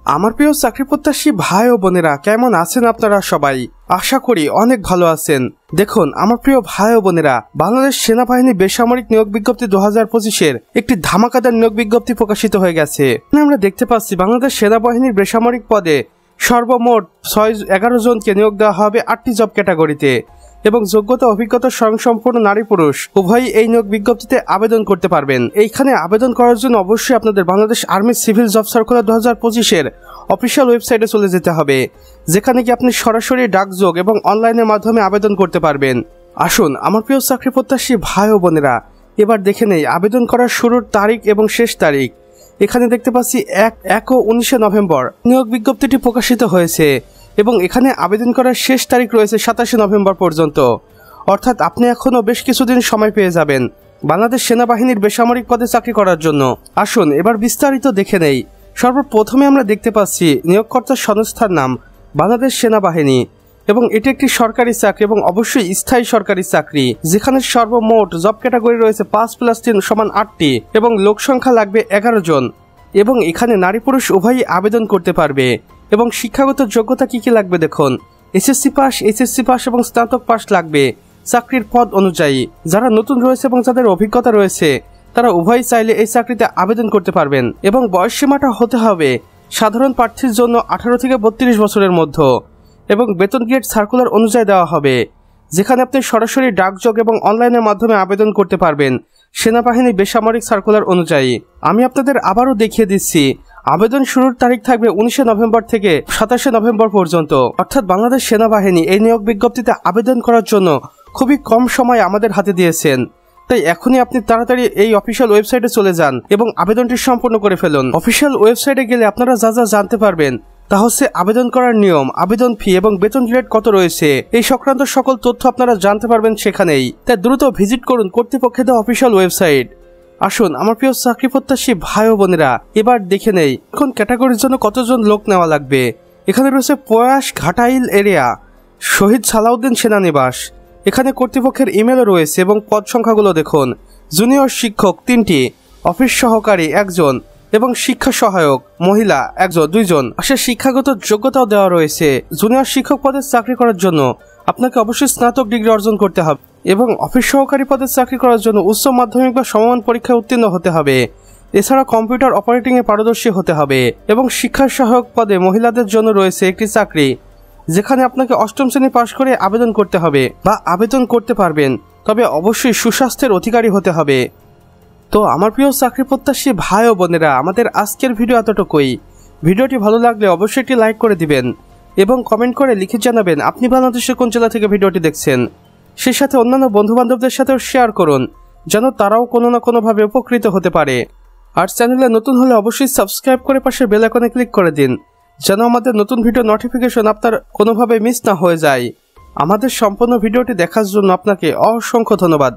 আমার প্রিয় চাকরি প্রত্যাশী ভাই ও বোনেরা, কেমন আছেন আপনারা সবাই? আশা করি অনেক ভালো আছেন। দেখুন আমার প্রিয় ভাই ও বোনেরা, বাংলাদেশ সেনাবাহিনী বেসামরিক নিয়োগ বিজ্ঞপ্তি 2025-এর একটি ধামাকাদার নিয়োগ বিজ্ঞপ্তি প্রকাশিত হয়ে গেছে। আমরা দেখতে পাচ্ছি বাংলাদেশ সেনাবাহিনীর বেসামরিক পদে সর্বমোট 11 জনকে নিয়োগ দেওয়া হবে 8টি জব ক্যাটাগরিতে এবং যোগ্যতা অভিজ্ঞতা স্বয়ংসম্পূর্ণ নারী পুরুষ উভয়ই এই নিয়োগ বিজ্ঞপ্তিতে আবেদন করতে পারবেন। এইখানে আবেদন করার জন্য অবশ্যই আপনাদের Bangladesh army civil job circular 2025-এর অফিসিয়াল ওয়েবসাইটে চলে যেতে হবে, যেখানে কি আপনি সরাসরি ডাকযোগ এবং অনলাইনের মাধ্যমে আবেদন করতে পারবেন। আসুন আমার প্রিয় চাকরি প্রত্যাশী ভাই ও বোনেরা, এবার দেখে নেই আবেদন করার শুরুর তারিখ এবং শেষ তারিখ। এখানে দেখতে পাচ্ছি 1 ও 19 নভেম্বর নিয়োগ বিজ্ঞপ্তিটি প্রকাশিত হয়েছে এবং এখানে আবেদন করার শেষ তারিখ রয়েছে 27 নভেম্বর পর্যন্ত। অর্থাৎ আপনি এখনও বেশ কিছুদিন সময় পেয়ে যাবেন বাংলাদেশ সেনাবাহিনীর বেসামরিক পদে চাকরি করার জন্য। আসুন এবার বিস্তারিত দেখে নেই। সর্বপ্রথমে আমরা দেখতে পাচ্ছি নিয়োগকর্তার সংস্থার নাম বাংলাদেশ সেনাবাহিনী এবং এটি একটি সরকারি চাকরি এবং অবশ্যই স্থায়ী সরকারি চাকরি, যেখানে সর্বমোট জব ক্যাটাগরি রয়েছে 5+3 = 8টি এবং লোক সংখ্যা লাগবে 11 জন এবং এখানে নারী পুরুষ উভয়ই আবেদন করতে পারবে। এবং শিক্ষাগত যোগ্যতা কি লাগবে দেখুন, এসএসসি পাস এবং স্নাতক পাস লাগবে চাকরির পদ অনুযায়ী। যারা নতুন রয়েছে এবং যাদের অভিজ্ঞতা রয়েছে তারা উভয়ই চাইলে এই চাকরিতে আবেদন করতে পারবেন এবং বয়স সীমাটা হতে হবে সাধারণ প্রার্থীর জন্য 18 থেকে 32 বছরের মধ্যে এবং বেতন গ্রেড সার্কুলার অনুযায়ী দেওয়া হবে, যেখানে আপনি সরাসরি ডাকযোগ এবং অনলাইনের মাধ্যমে আবেদন করতে পারবেন সেনাবাহিনী বেসামরিক সার্কুলার অনুযায়ী। আমি আপনাদের আবারও দেখিয়ে দিচ্ছি, আবেদন শুরুর তারিখ থাকবে 19 নভেম্বর থেকে 27 নভেম্বর পর্যন্ত। অর্থাৎ বাংলাদেশ সেনাবাহিনী এই নিয়োগ বিজ্ঞপ্তিতে আবেদন করার জন্য খুবই কম সময় আমাদের হাতে দিয়েছেন। তাই এখনই আপনি তাড়াতাড়ি এই অফিসিয়াল ওয়েবসাইটে চলে যান এবং আবেদনটি সম্পূর্ণ করে ফেলুন। অফিসিয়াল ওয়েবসাইটে গেলে আপনারা যা যা জানতে পারবেন তা হচ্ছে আবেদন করার নিয়ম, আবেদন ফি এবং বেতন গ্রেড কত রয়েছে, এই সংক্রান্ত সকল তথ্য আপনারা জানতে পারবেন সেখানেই। তাই দ্রুত ভিজিট করুন কর্তৃপক্ষের দেওয়া অফিসিয়াল ওয়েবসাইট। আসুন আমার প্রিয় চাকরি প্রত্যাশী ভাই ও বোনেরা, এবার দেখে নেই এখন ক্যাটাগরির জন্য কতজন লোক নেওয়া লাগবে। এখানে রয়েছে প্রয়াস ঘাটাইল এরিয়া শহীদ সালাউদ্দিন সেনানিবাস। এখানে কর্তৃপক্ষের ইমেলও রয়েছে এবং পদ সংখ্যাগুলো দেখুন, জুনিয়র শিক্ষক 3টি, অফিস সহকারী 1 জন এবং শিক্ষা সহায়ক মহিলা 2 জন। আসলে শিক্ষাগত যোগ্যতাও দেওয়া রয়েছে। জুনিয়র শিক্ষক পদে চাকরি করার জন্য আপনাকে অবশ্যই স্নাতক ডিগ্রি অর্জন করতে হবে এবং অফিস সহকারী পদে চাকরি করার জন্য উচ্চ মাধ্যমিক বা সমমান পরীক্ষায় উত্তীর্ণ হতে হবে। এছাড়া কম্পিউটার অপারেটিংয়ে পারদর্শী হতে হবে এবং শিক্ষা সহায়ক পদে মহিলাদের জন্য রয়েছে একটি চাকরি, যেখানে আপনাকে 8ম শ্রেণী পাশ করে আবেদন করতে হবে বা আবেদন করতে পারবেন, তবে অবশ্যই সুস্বাস্থ্যের অধিকারী হতে হবে। তো আমার প্রিয় চাকরি প্রত্যাশী ভাই ও বোনেরা, আমাদের আজকের ভিডিও এতটুকুই। ভিডিওটি ভালো লাগলে অবশ্যই একটি লাইক করে দিবেন এবং কমেন্ট করে লিখে জানাবেন আপনি বাংলাদেশের কোন জেলা থেকে ভিডিওটি দেখছেন। সেই সাথে অন্যান্য বন্ধুবান্ধবদের সাথেও শেয়ার করুন, যেন তারাও কোনো না কোনোভাবে উপকৃত হতে পারে। আর চ্যানেলে নতুন হলে অবশ্যই সাবস্ক্রাইব করে পাশের বেল আইকনে ক্লিক করে দিন, যেন আমাদের নতুন ভিডিও নোটিফিকেশন আপনার কোনোভাবে মিস না হয়ে যায়। আমাদের সম্পূর্ণ ভিডিওটি দেখার জন্য আপনাকে অসংখ্য ধন্যবাদ।